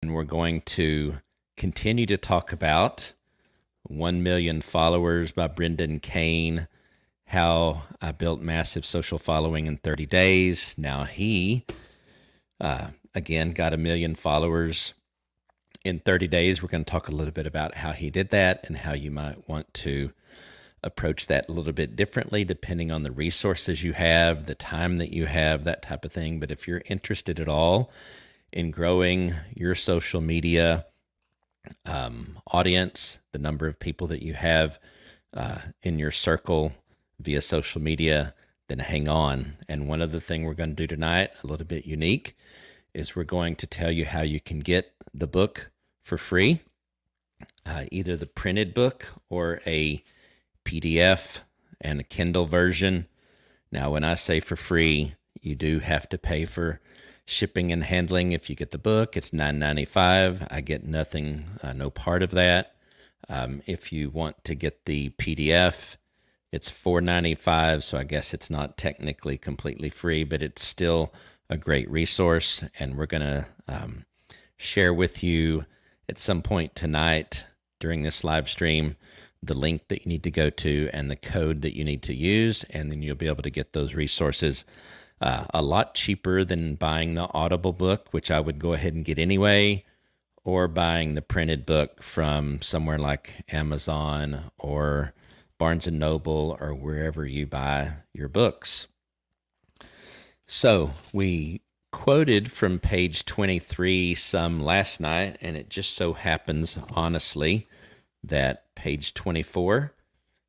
And we're going to continue to talk about 1 Million Followers by Brendan Kane, how I built massive social following in 30 days. Now he, again, got 1 million followers in 30 days. We're going to talk a little bit about how he did that and how you might want to approach that a little bit differently depending on the resources you have, the time that you have, that type of thing. But if you're interested at all in growing your social media audience, the number of people that you have in your circle via social media, then hang on. And one other thing we're going to do tonight, a little bit unique, is we're going to tell you how you can get the book for free, either the printed book or a PDF and a Kindle version. Now, when I say for free, you do have to pay for shipping and handling. If you get the book, it's $9.95. I get nothing, no part of that. If you want to get the PDF, it's $4.95. So I guess it's not technically completely free, but it's still a great resource. And we're going to share with you at some point tonight during this live stream the link that you need to go to and the code that you need to use, and then you'll be able to get those resources a lot cheaper than buying the Audible book, which I would go ahead and get anyway, or buying the printed book from somewhere like Amazon or Barnes & Noble or wherever you buy your books. So we quoted from page 23 some last night, and it just so happens, honestly, that page 24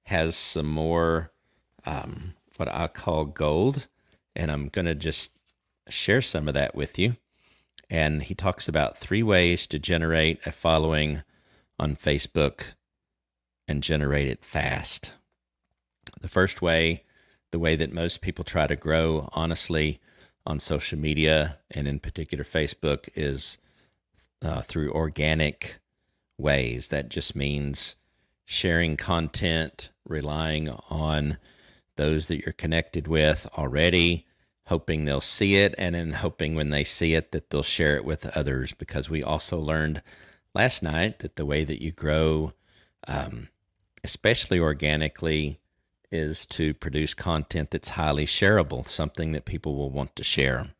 has some more what I call gold, and I'm going to just share some of that with you. And he talks about 3 ways to generate a following on Facebook and generate it fast. The first way, the way that most people try to grow, honestly, on social media, and in particular Facebook, is through organic ways. That just means sharing content, relying on those that you're connected with already, hoping they'll see it, and then hoping when they see it that they'll share it with others. Because we also learned last night that the way that you grow, especially organically, is to produce content that's highly shareable, something that people will want to share.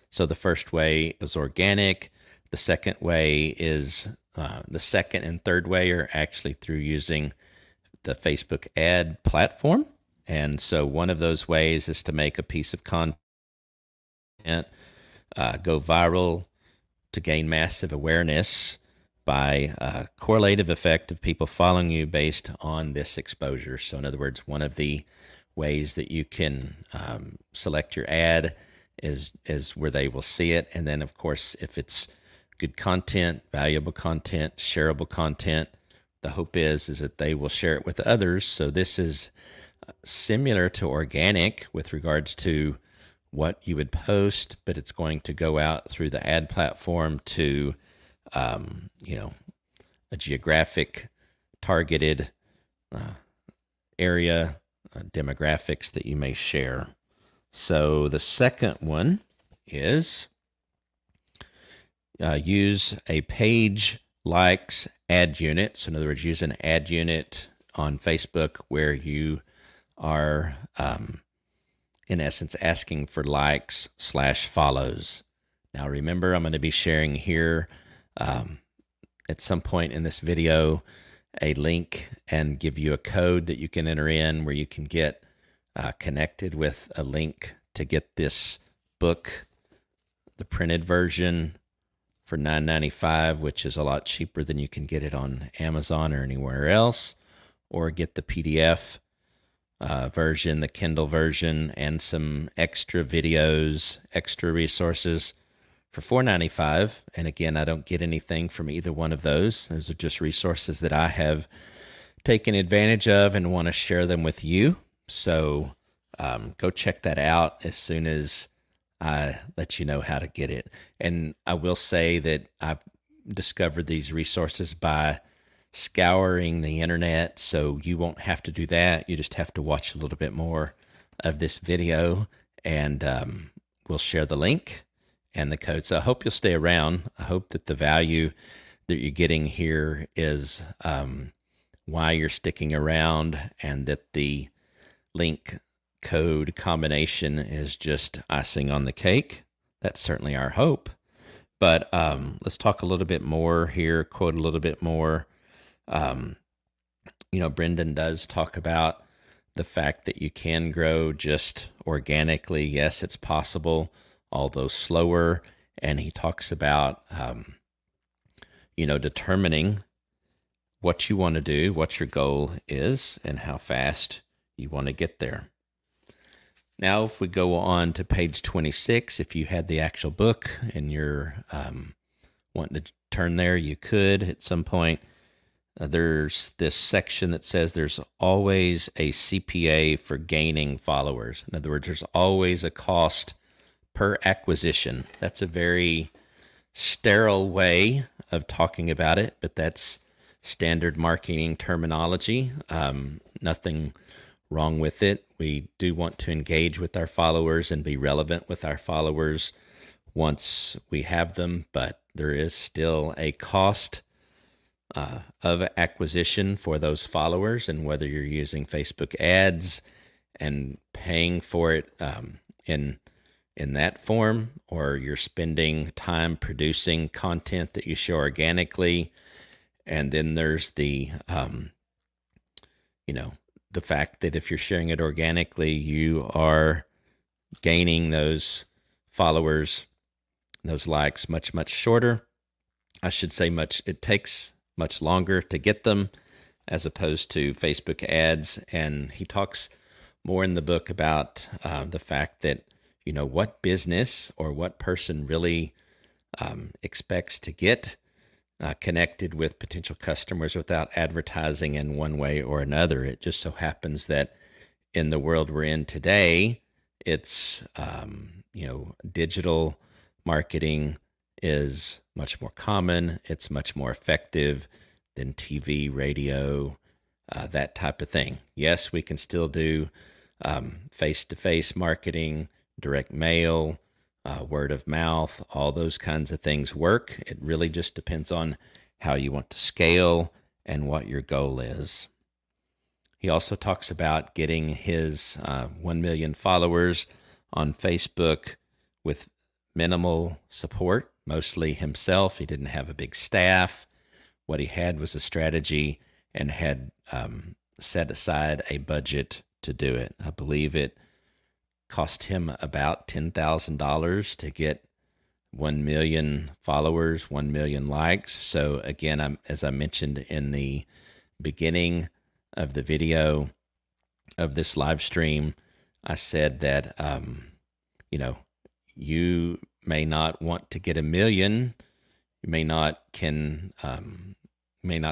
So the first way is organic. The second way is, the second and third way are actually through using the Facebook ad platform. And so one of those ways is to make a piece of content go viral to gain massive awareness by a correlative effect of people following you based on this exposure. So in other words, one of the ways that you can select your ad is where they will see it. And then, of course, if it's good content, valuable content, shareable content, the hope is that they will share it with others. So this is similar to organic with regards to what you would post, but it's going to go out through the ad platform to, a geographic targeted area, demographics that you may share. So the second one is use a page likes ad unit. So in other words, use an ad unit on Facebook where you are, in essence, asking for likes / follows. Now remember, I'm going to be sharing here at some point in this video a link and give you a code that you can enter in where you can get connected with a link to get this book, the printed version, for $9.95, which is a lot cheaper than you can get it on Amazon or anywhere else, or get the PDF version, the Kindle version, and some extra videos, extra resources for $4.95. And again, I don't get anything from either one of those. Those are just resources that I have taken advantage of and want to share them with you. So go check that out as soon as I let you know how to get it. And I will say that I've discovered these resources by scouring the internet, so you won't have to do that. You just have to watch a little bit more of this video, and we'll share the link, and the code. So I hope you'll stay around. I hope that the value that you're getting here is why you're sticking around, and that the link code combination is just icing on the cake. That's certainly our hope. But let's talk a little bit more here, quote a little bit more. Brendan does talk about the fact that you can grow just organically. Yes, it's possible, although slower. And he talks about, determining what you want to do, what your goal is, and how fast you want to get there. Now, if we go on to page 26, if you had the actual book and you're wanting to turn there, you could at some point. There's this section that says there's always a CPA for gaining followers. In other words, there's always a cost per acquisition. That's a very sterile way of talking about it, but that's standard marketing terminology. Nothing wrong with it. We do want to engage with our followers and be relevant with our followers once we have them, but there is still a cost of acquisition for those followers, and whether you're using Facebook ads and paying for it in that form, or you're spending time producing content that you show organically. And then there's the the fact that if you're sharing it organically, you are gaining those followers, those likes much shorter. I should say it takes much longer to get them as opposed to Facebook ads. And he talks more in the book about the fact that, what business or what person really expects to get connected with potential customers without advertising in one way or another. It just so happens that in the world we're in today, it's, digital marketing is much more common. It's much more effective than TV, radio, that type of thing. Yes, we can still do face-to-face marketing, direct mail, word of mouth, all those kinds of things work. It really just depends on how you want to scale and what your goal is. He also talks about getting his 1 million followers on Facebook with minimal support, mostly himself. He didn't have a big staff. What he had was a strategy and had set aside a budget to do it. I believe it cost him about $10,000 to get 1 million followers, 1 million likes. So again, as I mentioned in the beginning of the video of this live stream, I said that, you may not want to get 1 million. You may not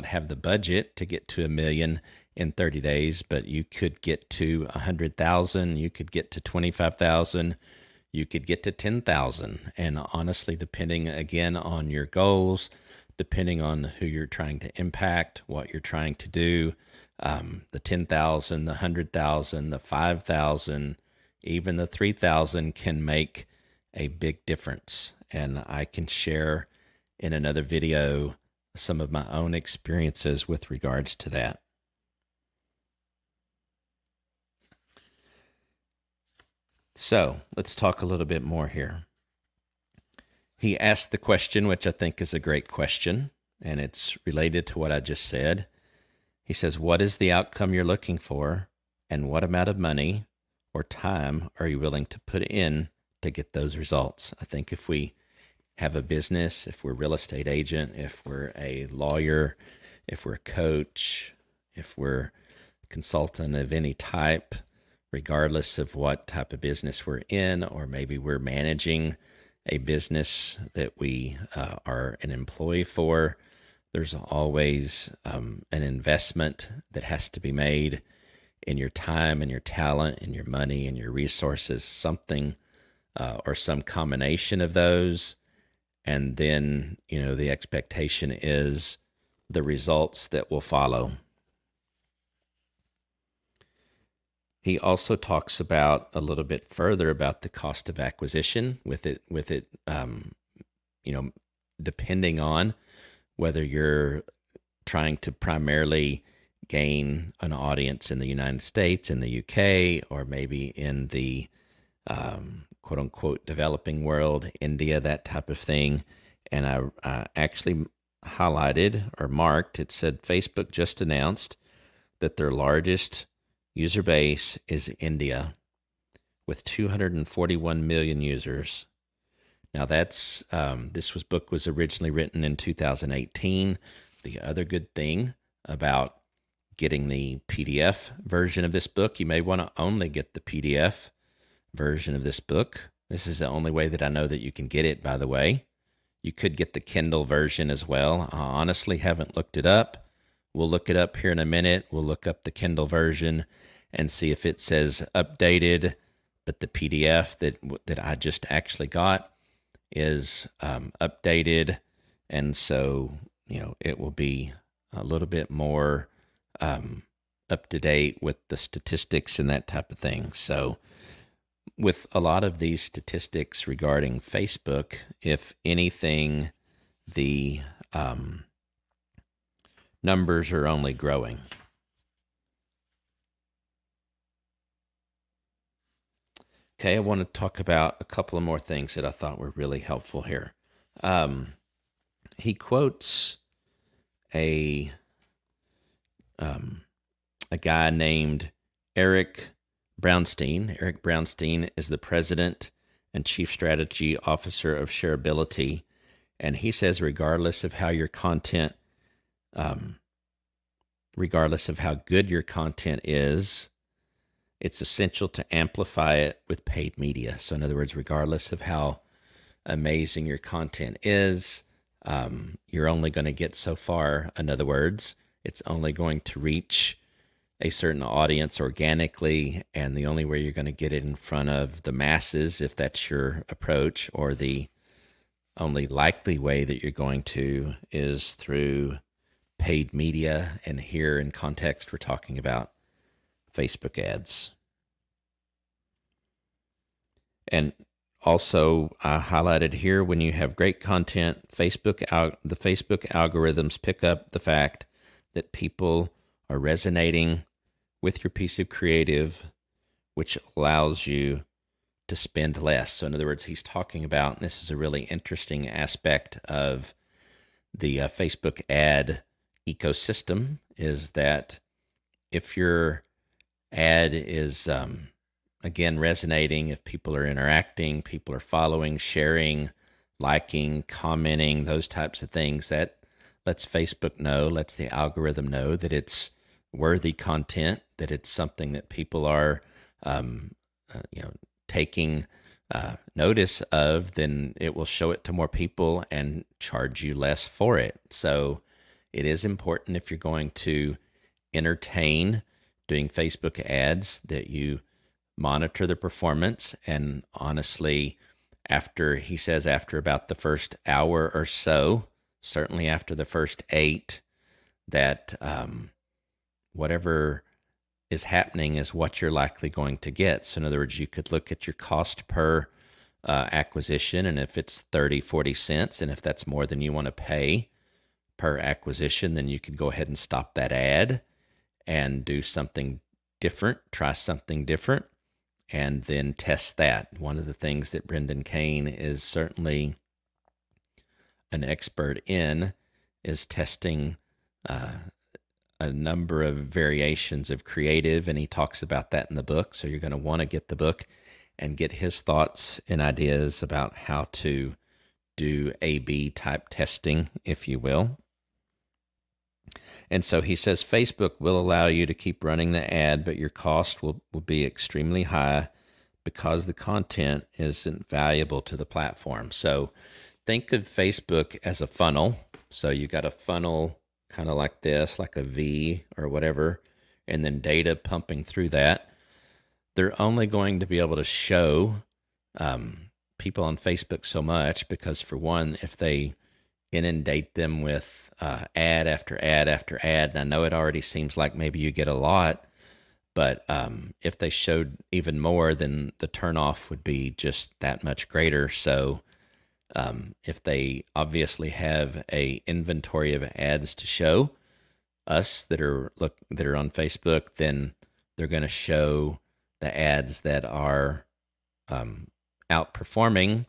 have the budget to get to 1 million in 30 days, but you could get to 100,000. You could get to 25,000. You could get to 10,000. And honestly, depending again on your goals, depending on who you're trying to impact, what you're trying to do, the 10,000, the 100,000, the 5,000, even the 3,000 can make a big difference. And I can share in another video some of my own experiences with regards to that. So let's talk a little bit more here. He asked the question, which I think is a great question, and it's related to what I just said. He says, what is the outcome you're looking for, and what amount of money or time are you willing to put in to get those results? I think if we have a business, if we're a real estate agent, if we're a lawyer, if we're a coach, if we're a consultant of any type, regardless of what type of business we're in, or maybe we're managing a business that we are an employee for, there's always an investment that has to be made in your time and your talent and your money and your resources, something or some combination of those. And then, the expectation is the results that will follow. He also talks about a little bit further about the cost of acquisition with it, you know, depending on whether you're trying to primarily gain an audience in the United States, in the UK, or maybe in the quote unquote developing world, India, that type of thing. And I actually highlighted or marked, it said Facebook just announced that their largest user base is India with 241 million users. Now that's this book was originally written in 2018. The other good thing about getting the PDF version of this book, you may want to only get the PDF version of this book. This is the only way that I know that you can get it, by the way. You could get the Kindle version as well. I honestly haven't looked it up. We'll look it up here in a minute. We'll look up the Kindle version and see if it says updated, but the PDF that I just actually got is updated, and so it will be a little bit more up to date with the statistics and that type of thing. So with a lot of these statistics regarding Facebook, if anything, the numbers are only growing. Okay, I want to talk about a couple of more things that I thought were really helpful here. He quotes a guy named Eric Brownstein. Eric Brownstein is the president and chief strategy officer of Shareability, and he says regardless of how your content, regardless of how good your content is, it's essential to amplify it with paid media. So in other words, regardless of how amazing your content is, you're only going to get so far. In other words, it's only going to reach a certain audience organically, and the only way you're going to get it in front of the masses, if that's your approach, or the only likely way that you're going to, is through paid media. And here in context, we're talking about Facebook ads. And also, I highlighted here, when you have great content, the Facebook algorithms pick up the fact that people are resonating with your piece of creative, which allows you to spend less. So in other words, he's talking about, and this is a really interesting aspect of the Facebook ad ecosystem, is that if your ad is, again, resonating, if people are interacting, people are following, sharing, liking, commenting, those types of things, that lets Facebook know, lets the algorithm know that it's worthy content, that it's something that people are, taking notice of, then it will show it to more people and charge you less for it. So it is important, if you're going to entertain doing Facebook ads, that you monitor the performance. And honestly, after about the first hour or so, certainly after the first 8, that whatever is happening is what you're likely going to get. So in other words, you could look at your cost per acquisition, and if it's 30, 40 cents, and if that's more than you want to pay per acquisition, then you could go ahead and stop that ad and do something different, try something different, and then test that. One of the things that Brendan Kane is certainly an expert in is testing a number of variations of creative, and he talks about that in the book. So you're going to want to get the book and get his thoughts and ideas about how to do A/B type testing, if you will. And so he says Facebook will allow you to keep running the ad, but your cost will be extremely high because the content isn't valuable to the platform. So think of Facebook as a funnel. So you got a funnel kind of like this, like a V or whatever, and then data pumping through that. They're only going to be able to show people on Facebook so much because, for one, if they inundate them with ad after ad after ad, and I know it already seems like maybe you get a lot, But if they showed even more, then the turnoff would be just that much greater. So if they obviously have a inventory of ads to show us that are on Facebook, then they're going to show the ads that are outperforming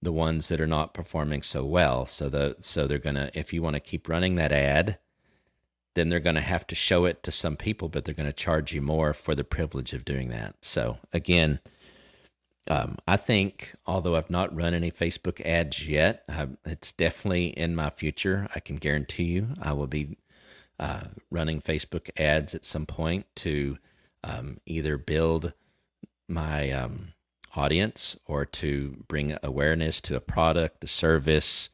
the ones that are not performing so well. So they're going to, if you want to keep running that ad, then they're going to have to show it to some people, but they're going to charge you more for the privilege of doing that. So again, I think, although I've not run any Facebook ads yet, it's definitely in my future. I can guarantee you I will be running Facebook ads at some point to either build my audience or to bring awareness to a product, a service,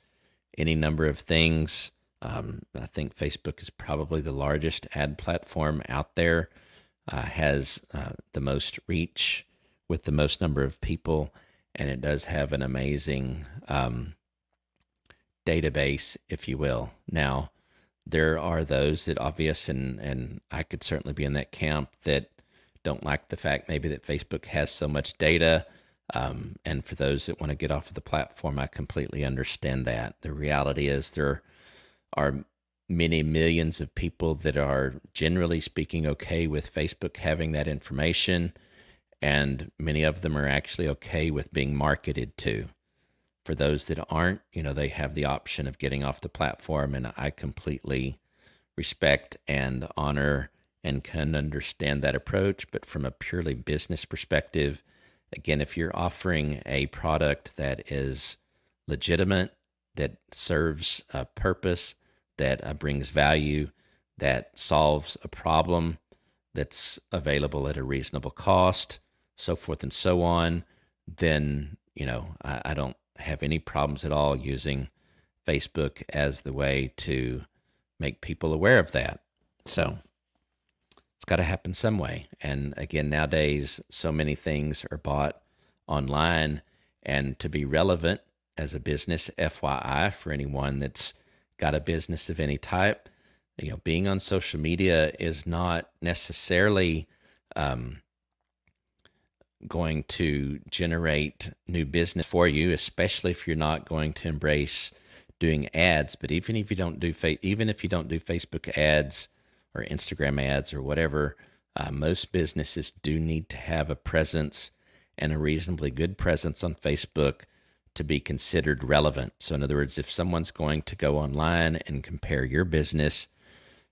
any number of things. I think Facebook is probably the largest ad platform out there, has the most reach with the most number of people, and it does have an amazing database, if you will. Now, there are those that obvious, and I could certainly be in that camp, that don't like the fact maybe that Facebook has so much data. And for those that want to get off of the platform, I completely understand that. The reality is there are many millions of people that are, generally speaking, okay with Facebook having that information, and many of them are actually okay with being marketed to. For those that aren't, they have the option of getting off the platform, and I completely respect and honor and can understand that approach. But from a purely business perspective, again, if you're offering a product that is legitimate, that serves a purpose, that brings value, that solves a problem, that's available at a reasonable cost, so forth and so on, then, I don't have any problems at all using Facebook as the way to make people aware of that. So it's got to happen some way. And again, nowadays, so many things are bought online, and to be relevant as a business, FYI, for anyone that's got a business of any type, being on social media is not necessarily going to generate new business for you, especially if you're not going to embrace doing ads. But even if you don't do Facebook ads or Instagram ads or whatever, most businesses do need to have a presence, and a reasonably good presence on Facebook, to be considered relevant. So in other words, if someone's going to go online and compare your business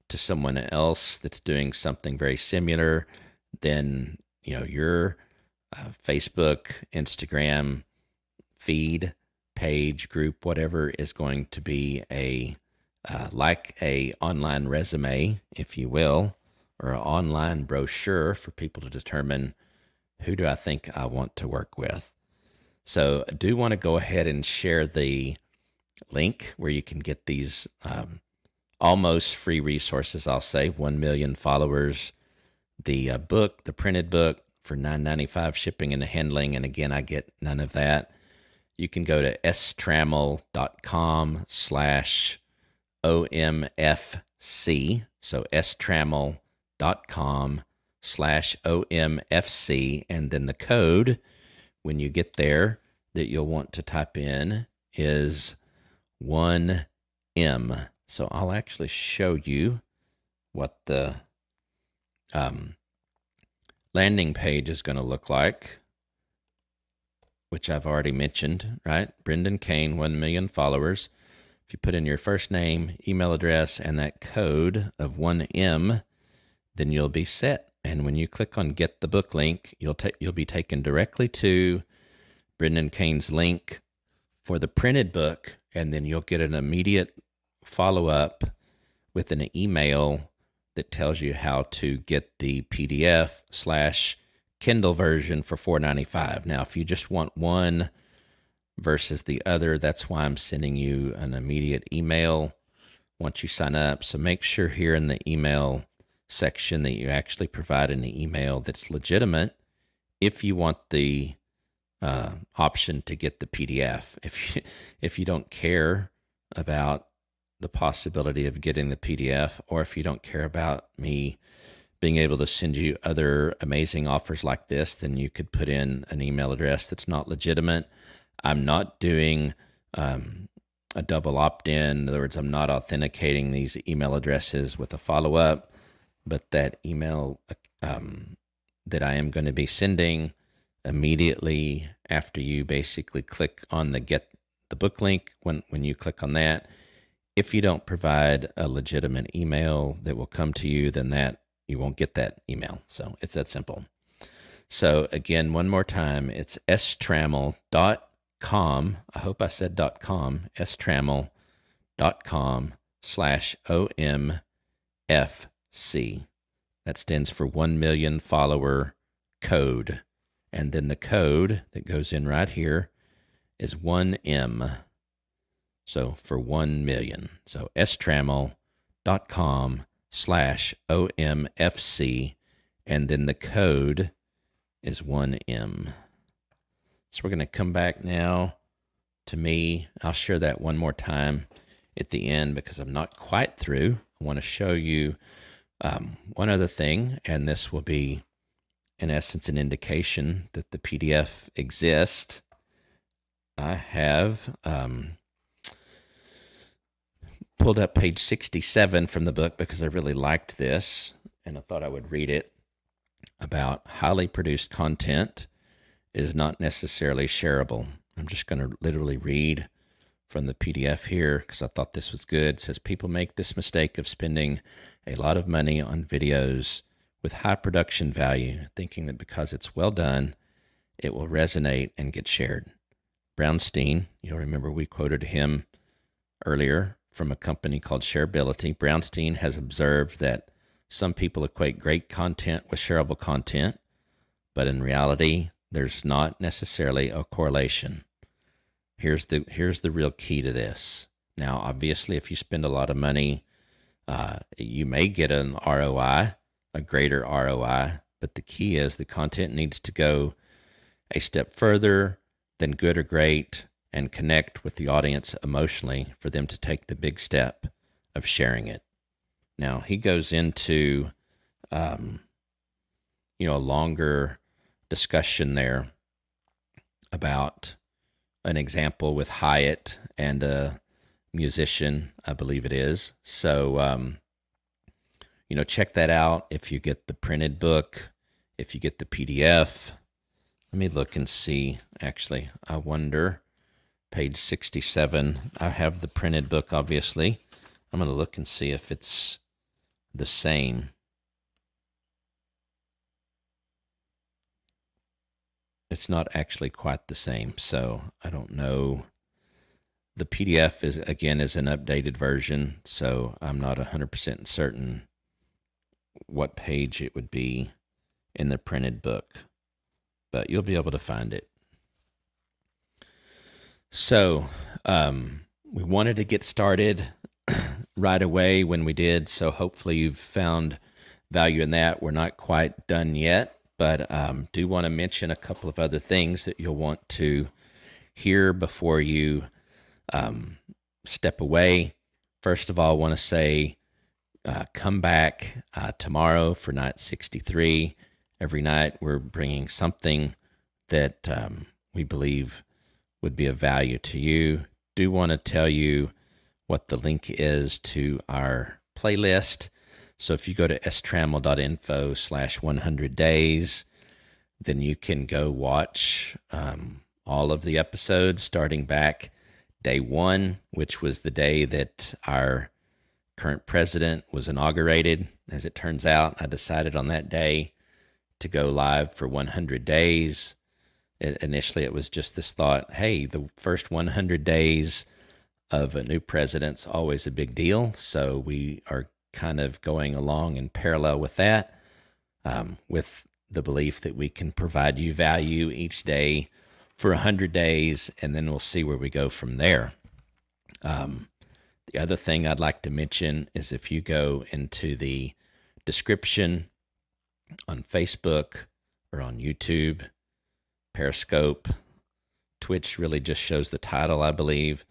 to someone else that's doing something very similar, then your Facebook, Instagram feed, page, group, whatever, is going to be like a online resume, if you will, or an online brochure for people to determine, who do I think I want to work with. So I do want to go ahead and share the link where you can get these almost free resources, I'll say. 1 million followers, the book, the printed book, for $9.95 shipping and handling. And again, I get none of that. You can go to strammel.com/OMFC. So strammel.com/OMFC. And then the code, when you get there, that you'll want to type in is 1M. So I'll actually show you what the landing page is going to look like, which I've already mentioned, right? Brendan Kane, 1 million followers. If you put in your first name, email address, and that code of 1M, then you'll be set. And when you click on Get the Book link, you'll be taken directly to Brendan Kane's link for the printed book, and then you'll get an immediate follow-up with an email that tells you how to get the PDF/Kindle version for $4.95. Now, if you just want one versus the other, that's why I'm sending you an immediate email once you sign up. So make sure here in the email section that you actually provide an email that's legitimate if you want the option to get the PDF. If you don't care about the possibility of getting the PDF, or if you don't care about me being able to send you other amazing offers like this, then you could put in an email address that's not legitimate. I'm not doing a double opt-in. In other words, I'm not authenticating these email addresses with a follow-up, but that email that I am going to be sending immediately after you basically click on the get the book link, when you click on that, if you don't provide a legitimate email that will come to you, then that you won't get that email. So it's that simple. So again, one more time, it's strammel.com. I hope I said .com, strammel.com/OMFC. That stands for 1 million follower code. And then the code that goes in right here is 1M. So for 1 million. So strammel.com/OMFC. And then the code is 1M. So we're going to come back now to me. I'll share that one more time at the end because I'm not quite through. I want to show you one other thing, and this will be, in essence, an indication that the PDF exists. I have pulled up page 67 from the book because I really liked this, and I thought I would read it, about highly produced content is not necessarily shareable. I'm just going to literally read from the PDF here because I thought this was good. It says, people make this mistake of spending a lot of money on videos with high production value, thinking that because it's well done, it will resonate and get shared. Brownstein, you'll remember we quoted him earlier from a company called Shareability. Brownstein has observed that some people equate great content with shareable content, but in reality, there's not necessarily a correlation. Here's the real key to this. Now, obviously, if you spend a lot of money, you may get an ROI, a greater ROI, but the key is the content needs to go a step further than good or great and connect with the audience emotionally for them to take the big step of sharing it. Now, he goes into a longer discussion there about an example with Hyatt and a musician, I believe it is. So, check that out if you get the printed book, if you get the PDF. Let me look and see. Actually, I wonder, page 67, I have the printed book, obviously. I'm going to look and see if it's the same. It's not actually quite the same, so I don't know. The PDF is an updated version, so I'm not 100% certain what page it would be in the printed book, but you'll be able to find it. So we wanted to get started right away when we did, so hopefully you've found value in that. We're not quite done yet, but do want to mention a couple of other things that you'll want to hear before you step away. First of all, I want to say come back tomorrow for night 63. Every night we're bringing something that we believe would be of value to you. Do want to tell you what the link is to our playlist. So if you go to strammel.info/100 days, then you can go watch all of the episodes starting back day 1, which was the day that our current president was inaugurated. As it turns out, I decided on that day to go live for 100 days. Initially, it was just this thought, hey, the first 100 days of a new president's always a big deal. So we are kind of going along in parallel with that, with the belief that we can provide you value each day for 100 days, and then we'll see where we go from there. The other thing I'd like to mention is if you go into the description on Facebook or on YouTube, Periscope, Twitch really just shows the title, I believe.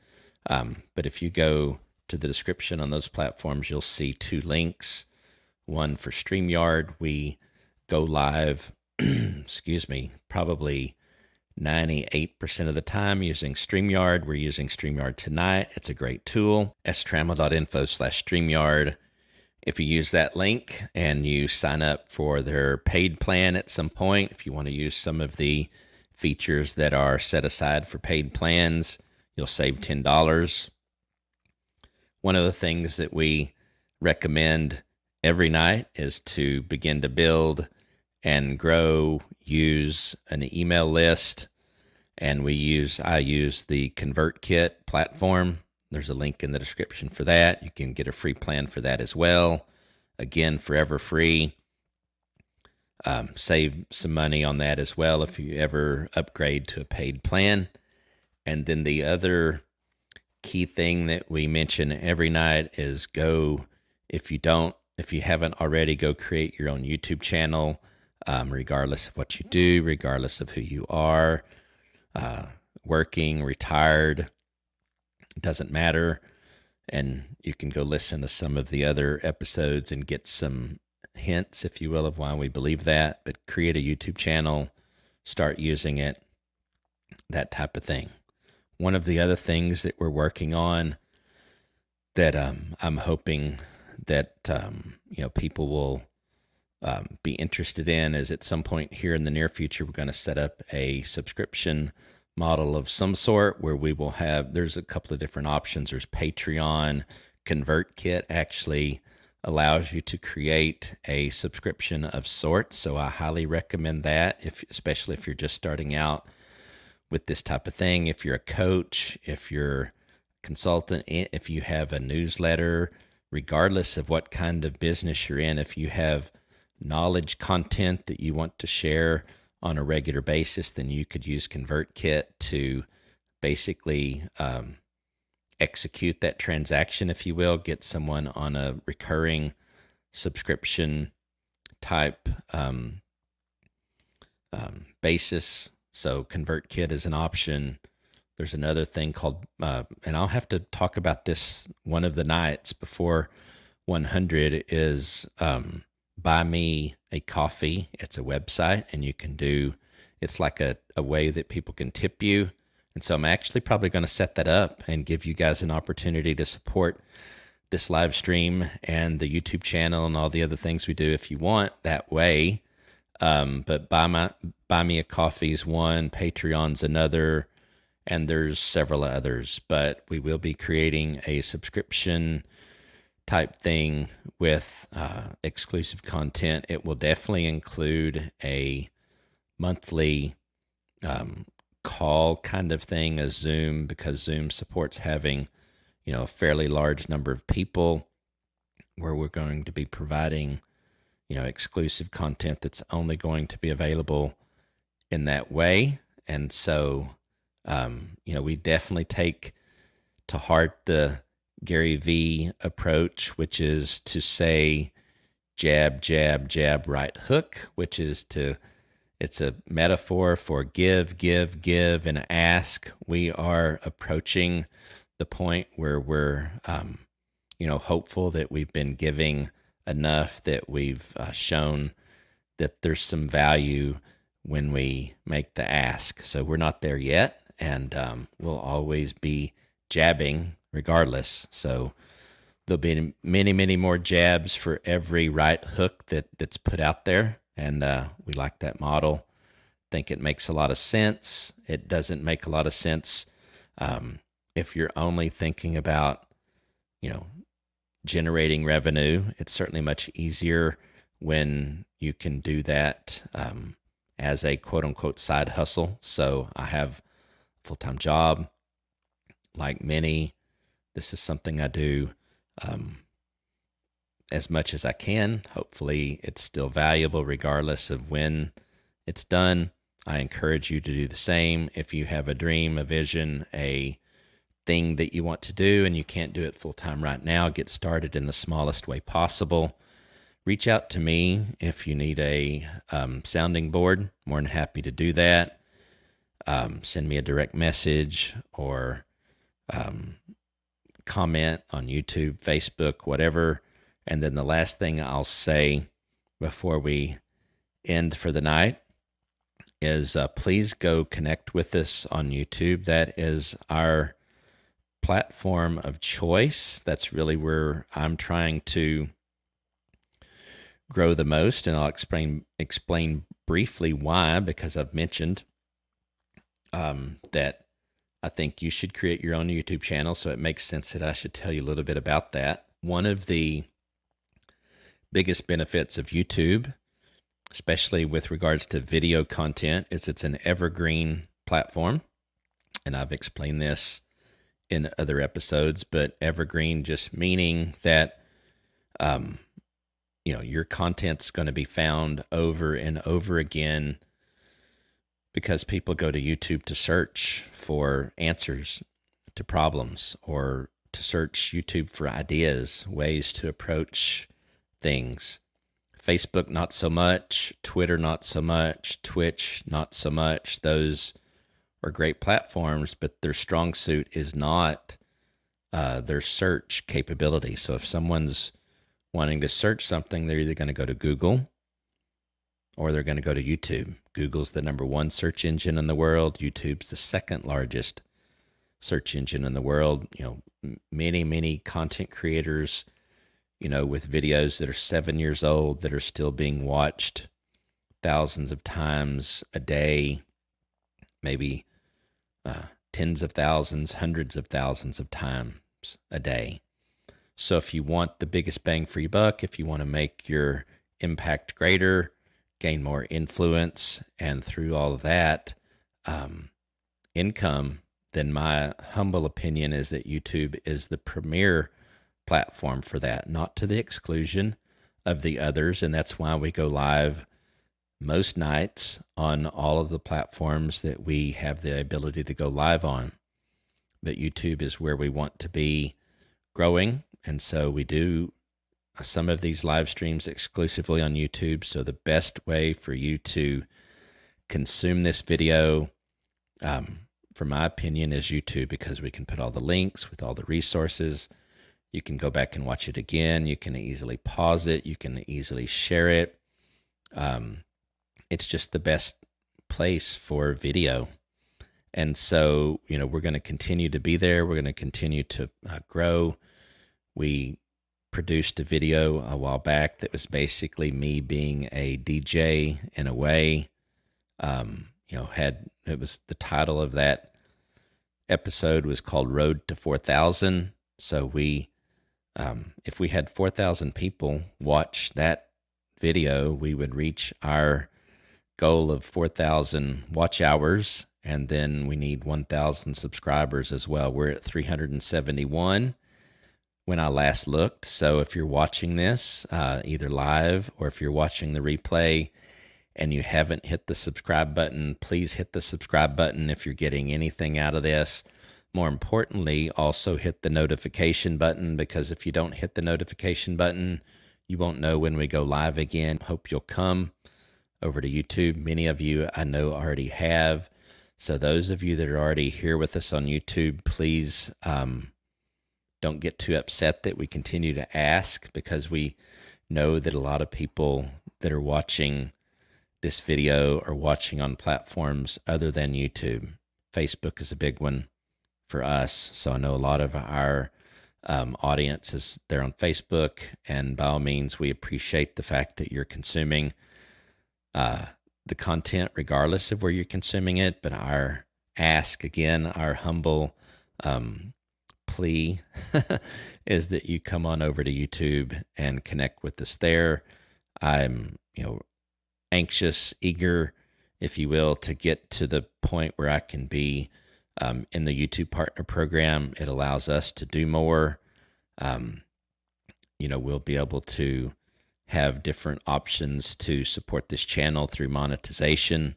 But if you go to the description on those platforms, you'll see 2 links. one for StreamYard. We go live, excuse me, probably 98% of the time using StreamYard. We're using StreamYard tonight. It's a great tool, strammel.info/StreamYard. If you use that link and you sign up for their paid plan at some point, if you want to use some of the features that are set aside for paid plans, you'll save $10. One of the things that we recommend every night is to begin to build and grow, use an email list. And I use the ConvertKit platform. There's a link in the description for that. You can get a free plan for that as well. Again, forever free. Save some money on that as well if you ever upgrade to a paid plan. And then the other key thing that we mention every night is if you haven't already, go create your own YouTube channel, regardless of what you do, regardless of who you are, working, retired, doesn't matter. And you can go listen to some of the other episodes and get some hints, if you will, of why we believe that. But create a YouTube channel, start using it, that type of thing. One of the other things that we're working on that I'm hoping that people will be interested in is at some point here in the near future, we're going to set up a subscription model of some sort where we will there's a couple of different options. There's Patreon. ConvertKit actually allows you to create a subscription of sorts. So I highly recommend that, especially if you're just starting out with this type of thing. If you're a coach, if you're a consultant, if you have a newsletter, regardless of what kind of business you're in, if you have knowledge content that you want to share on a regular basis, then you could use ConvertKit to basically execute that transaction, if you will, get someone on a recurring subscription type basis. So ConvertKit is an option. There's another thing called, and I'll have to talk about this one of the nights before 100, is Buy Me a Coffee. It's a website, and it's like a way that people can tip you. And so I'm actually probably going to set that up and give you guys an opportunity to support this live stream and the YouTube channel and all the other things we do if you want that way. But Buy Me a Coffee's one, Patreon's another, and there's several others. But we will be creating a subscription type thing with exclusive content. It will definitely include a monthly call kind of thing, a Zoom, because Zoom supports having a fairly large number of people, where we're going to be providing exclusive content that's only going to be available in that way. And so we definitely take to heart the Gary V approach, which is to say jab, jab, jab, right hook, which is it's a metaphor for give, give, give, and ask. We are approaching the point where we're, hopeful that we've been giving enough, that we've shown that there's some value when we make the ask. So we're not there yet, and we'll always be jabbing regardless. So there'll be many, many more jabs for every right hook that's put out there. And we like that model. Think it makes a lot of sense. It doesn't make a lot of sense if you're only thinking about, generating revenue. It's certainly much easier when you can do that as a quote unquote side hustle. So I have a full-time job. Like many, this is something I do as much as I can. Hopefully it's still valuable regardless of when it's done. I encourage you to do the same. If you have a dream, a vision, a thing that you want to do and you can't do it full-time right now, get started in the smallest way possible. Reach out to me if you need a sounding board. More than happy to do that. Send me a direct message or comment on YouTube, Facebook, whatever, And then the last thing I'll say before we end for the night is please go connect with us on YouTube. That is our platform of choice. That's really where I'm trying to grow the most, and I'll explain briefly why, because I've mentioned that I think you should create your own YouTube channel, so it makes sense that I should tell you a little bit about that. One of the biggest benefits of YouTube, especially with regards to video content, is it's an evergreen platform, and I've explained this in other episodes, but evergreen just meaning that your content's going to be found over and over again, because people go to YouTube to search for answers to problems, or to search YouTube for ideas, ways to approach things. Facebook, not so much. Twitter, not so much. Twitch, not so much. Those are great platforms, but their strong suit is not their search capability. So if someone's wanting to search something, they're either going to go to Google or they're going to go to YouTube. Google's the #1 search engine in the world. YouTube's the second largest search engine in the world. Many content creators, with videos that are 7 years old that are still being watched thousands of times a day, maybe tens of thousands, hundreds of thousands of times a day. So if you want the biggest bang for your buck, if you want to make your impact greater, gain more influence, and through all of that, income, then my humble opinion is that YouTube is the premier platform for that, not to the exclusion of the others. And that's why we go live most nights on all of the platforms that we have the ability to go live on. But YouTube is where we want to be growing. And so we do some of these live streams exclusively on YouTube. So the best way for you to consume this video, from my opinion, is YouTube, because we can put all the links with all the resources. You can go back and watch it again. You can easily pause it. You can easily share it. It's just the best place for video. And so, we're going to continue to be there. We're going to continue to grow. We produced a video a while back that was basically me being a DJ in a way. It was the title of that episode was called Road to 4,000. So if we had 4,000 people watch that video, we would reach our goal of 4,000 watch hours, and then we need 1,000 subscribers as well. We're at 371 when I last looked. So if you're watching this either live or if you're watching the replay and you haven't hit the subscribe button, please hit the subscribe button if you're getting anything out of this. More importantly, also hit the notification button, because if you don't hit the notification button, you won't know when we go live again. Hope you'll come over to YouTube. Many of you I know already have. So those of you that are already here with us on YouTube, please don't get too upset that we continue to ask, because we know that a lot of people that are watching this video are watching on platforms other than YouTube. Facebook is a big one for us. So I know a lot of our audience is there on Facebook, and by all means, we appreciate the fact that you're consuming the content regardless of where you're consuming it. But our ask, again, our humble plea is that you come on over to YouTube and connect with us there. I'm, anxious, eager, if you will, to get to the point where I can be in the YouTube Partner Program. It allows us to do more. We'll be able to have different options to support this channel through monetization.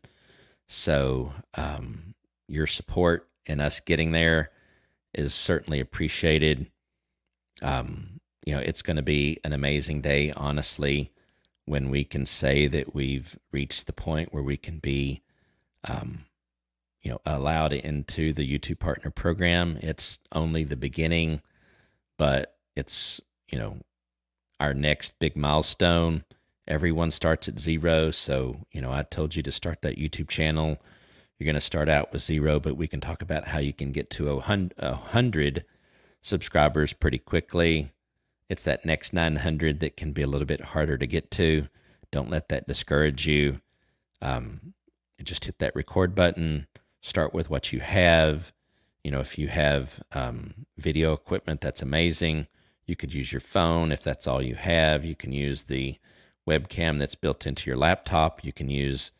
So your support in us getting there is certainly appreciated. It's going to be an amazing day, honestly, when we can say that we've reached the point where we can be, allowed into the YouTube Partner Program. It's only the beginning, but it's, our next big milestone. Everyone starts at 0. So, I told you to start that YouTube channel. You're going to start out with 0, but we can talk about how you can get to 100 subscribers pretty quickly. It's that next 900 that can be a little bit harder to get to. Don't let that discourage you. Just hit that record button. Start with what you have. If you have video equipment, that's amazing. You could use your phone if that's all you have. You can use the webcam that's built into your laptop. You can use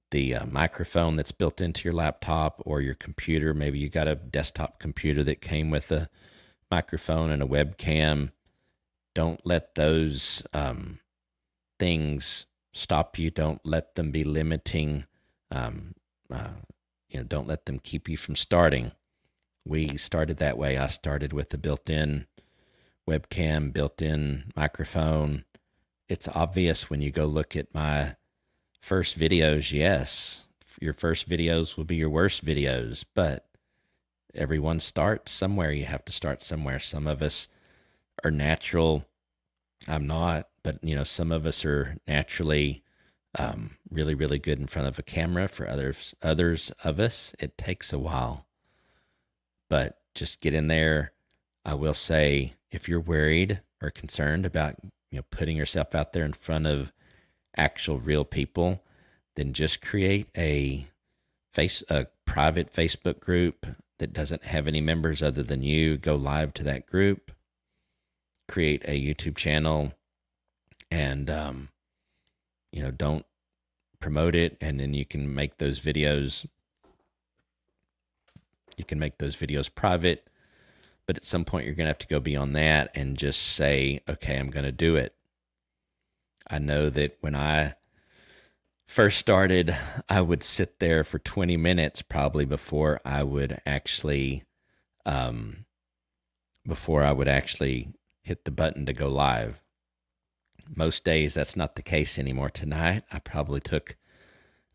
the microphone that's built into your laptop or your computer. Maybe you got a desktop computer that came with a microphone and a webcam. Don't let those things stop you. Don't let them be limiting. Don't let them keep you from starting. We started that way. I started with the built-in webcam, built-in microphone. It's obvious when you go look at my first videos. Yes, your first videos will be your worst videos, but everyone starts somewhere. You have to start somewhere. Some of us are natural. I'm not, but some of us are naturally really, really good in front of a camera. For others of us, it takes a while. But just get in there. I will say, if you're worried or concerned about putting yourself out there in front of actual real people, then just create a private Facebook group that doesn't have any members other than you. Go live to that group. Create a YouTube channel, and don't promote it, and then you can make those videos. You can make those videos private, but at some point you're going to have to go beyond that and just say, okay, I'm going to do it. I know that when I first started, I would sit there for 20 minutes probably before I would actually hit the button to go live. Most days that's not the case anymore. Tonight I probably took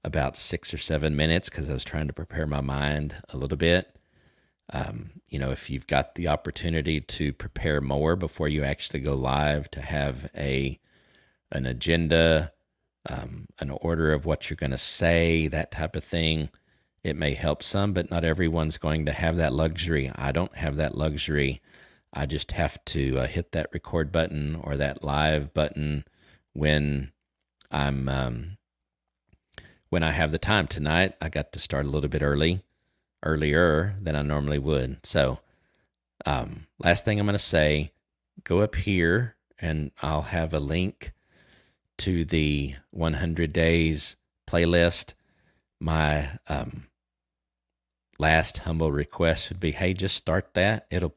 about 6 or 7 minutes because I was trying to prepare my mind a little bit. If you've got the opportunity to prepare more before you actually go live, to have an agenda, an order of what you're going to say, that type of thing, it may help some, but not everyone's going to have that luxury. I don't have that luxury. I just have to hit that record button or that live button when I have the time. Tonight, I got to start a little bit earlier than I normally would. So, last thing I'm going to say, go up here and I'll have a link to the 100 days playlist. My last humble request would be, hey, just start that. It'll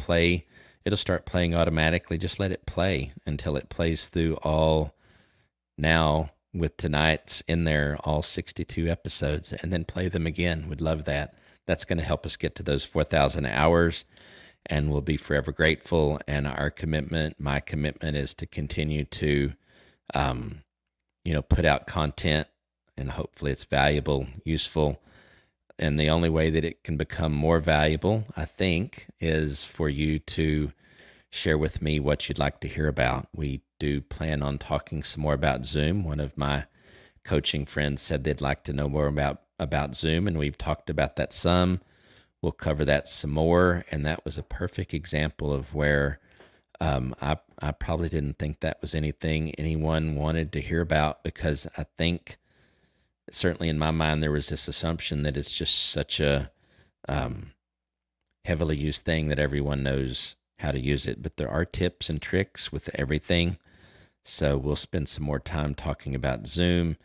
start playing automatically. Just let it play until it plays through all. Now, with tonight's in there, all 62 episodes, and then play them again. Would love that. That's going to help us get to those 4,000 hours, and we'll be forever grateful. And my commitment is to continue to, put out content, and hopefully it's valuable, useful. And the only way that it can become more valuable, I think, is for you to share with me what you'd like to hear about. We do plan on talking some more about Zoom. One of my coaching friends said they'd like to know more about Zoom, and we've talked about that some. We'll cover that some more, and that was a perfect example of where I probably didn't think that was anything anyone wanted to hear about, because I think, certainly in my mind, there was this assumption that it's just such a heavily used thing that everyone knows how to use it. But there are tips and tricks with everything. So we'll spend some more time talking about Zoom.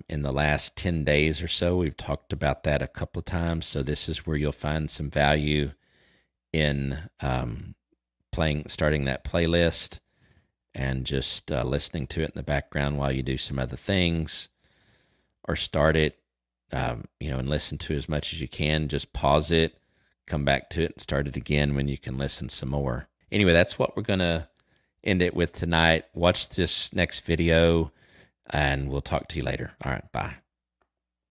In the last 10 days or so, we've talked about that a couple of times. So this is where you'll find some value in starting that playlist and just listening to it in the background while you do some other things. Or start it, and listen to as much as you can. Just pause it, come back to it, and start it again when you can listen some more. Anyway, that's what we're going to end it with tonight. Watch this next video, and we'll talk to you later. All right, bye.